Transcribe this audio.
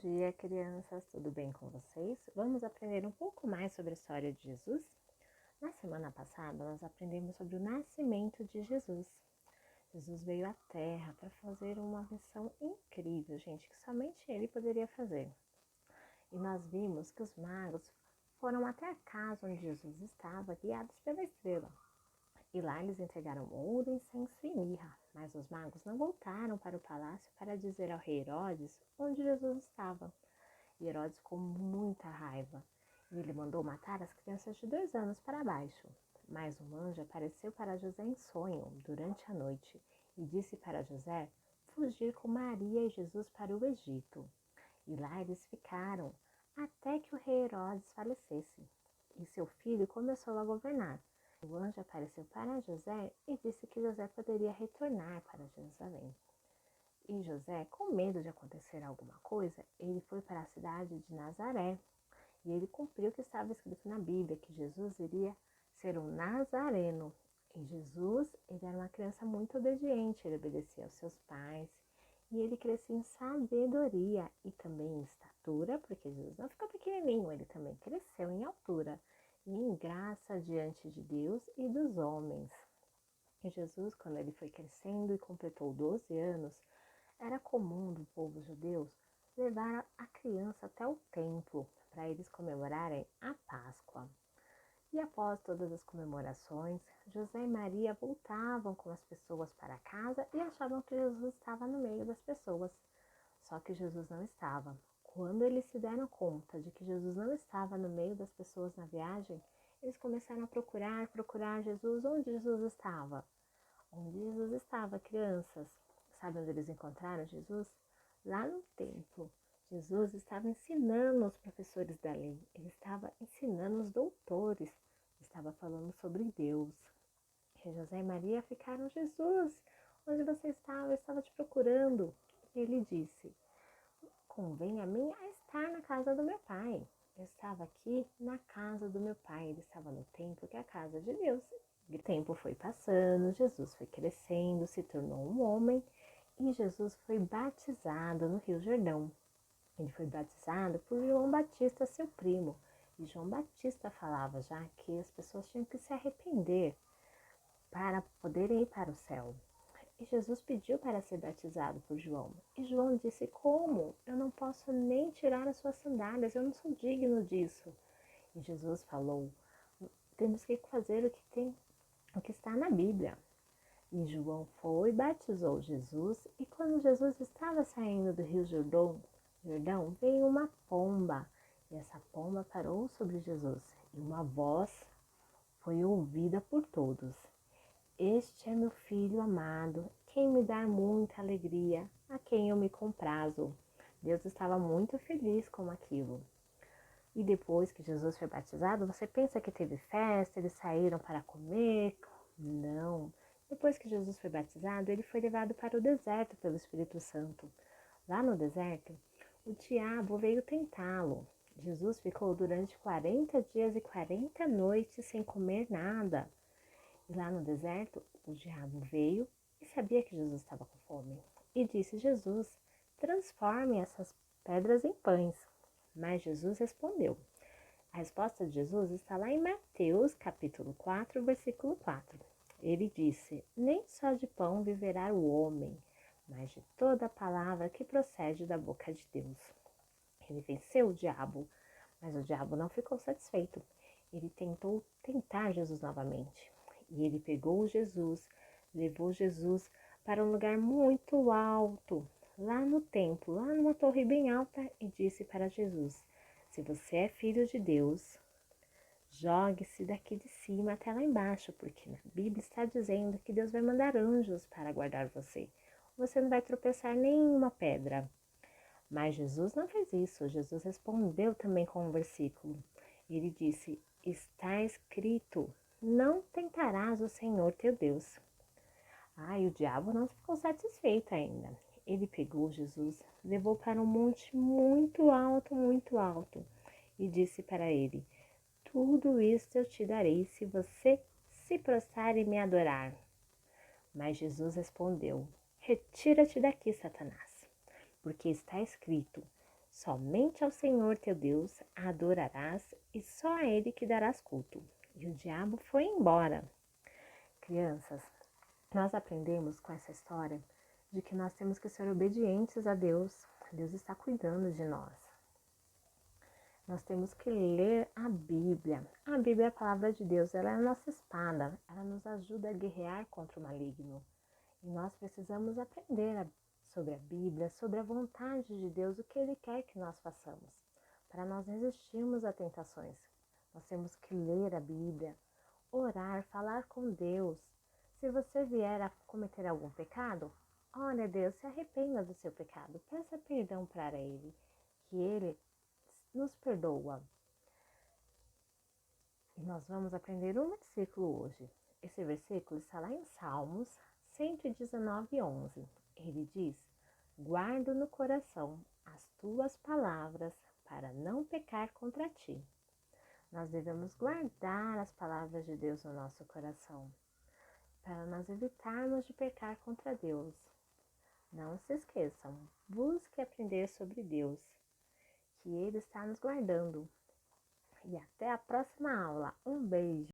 dia, crianças, tudo bem com vocês? Vamos aprender um pouco mais sobre a história de Jesus? Na semana passada, nós aprendemos sobre o nascimento de Jesus. Jesus veio à Terra para fazer uma missão incrível, gente, que somente ele poderia fazer. E nós vimos que os magos foram até a casa onde Jesus estava, guiados pela estrela. E lá eles entregaram ouro, incenso e mirra, mas os magos não voltaram para o palácio para dizer ao rei Herodes onde Jesus estava. E Herodes ficou com muita raiva e ele mandou matar as crianças de 2 anos para baixo. Mas um anjo apareceu para José em sonho durante a noite e disse para José fugir com Maria e Jesus para o Egito. E lá eles ficaram até que o rei Herodes falecesse. E seu filho começou a governar. O anjo apareceu para José e disse que José poderia retornar para Jerusalém. E José, com medo de acontecer alguma coisa, ele foi para a cidade de Nazaré. E ele cumpriu o que estava escrito na Bíblia, que Jesus iria ser um nazareno. E Jesus, ele era uma criança muito obediente, ele obedecia aos seus pais. E ele crescia em sabedoria e também em estatura, porque Jesus não ficou pequenininho, ele também cresceu em altura e em graça diante de Deus e dos homens. E Jesus, quando ele foi crescendo e completou 12 anos, era comum do povo judeu levar a criança até o templo para eles comemorarem a Páscoa. E após todas as comemorações, José e Maria voltavam com as pessoas para casa e achavam que Jesus estava no meio das pessoas. Só que Jesus não estava. Quando eles se deram conta de que Jesus não estava no meio das pessoas na viagem, eles começaram a procurar Jesus. Onde Jesus estava? Onde Jesus estava, crianças? Sabe onde eles encontraram Jesus? Lá no templo. Jesus estava ensinando os professores da lei, ele estava ensinando os doutores, estava falando sobre Deus. E José e Maria ficaram, Jesus, onde você estava? Eu estava te procurando. E ele disse, convém a mim a estar na casa do meu pai. Eu estava aqui na casa do meu pai, ele estava no templo, que é a casa de Deus. O tempo foi passando, Jesus foi crescendo, se tornou um homem e Jesus foi batizado no Rio Jordão. Ele foi batizado por João Batista, seu primo. E João Batista falava já que as pessoas tinham que se arrepender para poderem ir para o céu. E Jesus pediu para ser batizado por João. E João disse, como? Eu não posso nem tirar as suas sandálias, eu não sou digno disso. E Jesus falou, temos que fazer o que está na Bíblia. E João foi, batizou Jesus, e quando Jesus estava saindo do Rio Jordão, veio uma pomba, e essa pomba parou sobre Jesus, e uma voz foi ouvida por todos. Este é meu filho amado, quem me dá muita alegria, a quem eu me comprazo. Deus estava muito feliz com aquilo. E depois que Jesus foi batizado, você pensa que teve festa, eles saíram para comer? Não. Depois que Jesus foi batizado, ele foi levado para o deserto pelo Espírito Santo. Lá no deserto, o diabo veio tentá-lo. Jesus ficou durante 40 dias e 40 noites sem comer nada. E lá no deserto, o diabo veio e sabia que Jesus estava com fome. E disse, Jesus, transforme essas pedras em pães. Mas Jesus respondeu. A resposta de Jesus está lá em Mateus, capítulo 4, versículo 4. Ele disse, nem só de pão viverá o homem, mas de toda a palavra que procede da boca de Deus. Ele venceu o diabo, mas o diabo não ficou satisfeito. Ele tentou tentar Jesus novamente. E ele pegou Jesus, levou Jesus para um lugar muito alto, lá no templo, lá numa torre bem alta, e disse para Jesus, se você é filho de Deus, jogue-se daqui de cima até lá embaixo, porque na Bíblia está dizendo que Deus vai mandar anjos para guardar você. Você não vai tropeçar nem em uma pedra. Mas Jesus não fez isso. Jesus respondeu também com um versículo. Ele disse, está escrito, não tentarás o Senhor teu Deus. E o diabo não ficou satisfeito ainda. Ele pegou Jesus, levou para um monte muito alto, e disse para ele, tudo isto eu te darei se você se prostrar e me adorar. Mas Jesus respondeu, retira-te daqui, Satanás, porque está escrito, Somente ao Senhor teu Deus adorarás e só a Ele que darás culto. E o diabo foi embora. Crianças, nós aprendemos com essa história de que nós temos que ser obedientes a Deus. Deus está cuidando de nós. Nós temos que ler a Bíblia. A Bíblia é a palavra de Deus, ela é a nossa espada. Ela nos ajuda a guerrear contra o maligno. E nós precisamos aprender sobre a Bíblia, sobre a vontade de Deus, o que Ele quer que nós façamos, para nós resistirmos a tentações. Nós temos que ler a Bíblia, orar, falar com Deus. Se você vier a cometer algum pecado, ore a Deus, se arrependa do seu pecado, peça perdão para Ele, que Ele nos perdoa. E nós vamos aprender um versículo hoje. Esse versículo está lá em Salmos 119:11. Ele diz: guardo no coração as tuas palavras para não pecar contra ti. Nós devemos guardar as palavras de Deus no nosso coração, para nós evitarmos de pecar contra Deus. Não se esqueçam, busque aprender sobre Deus, que Ele está nos guardando. E até a próxima aula. Um beijo!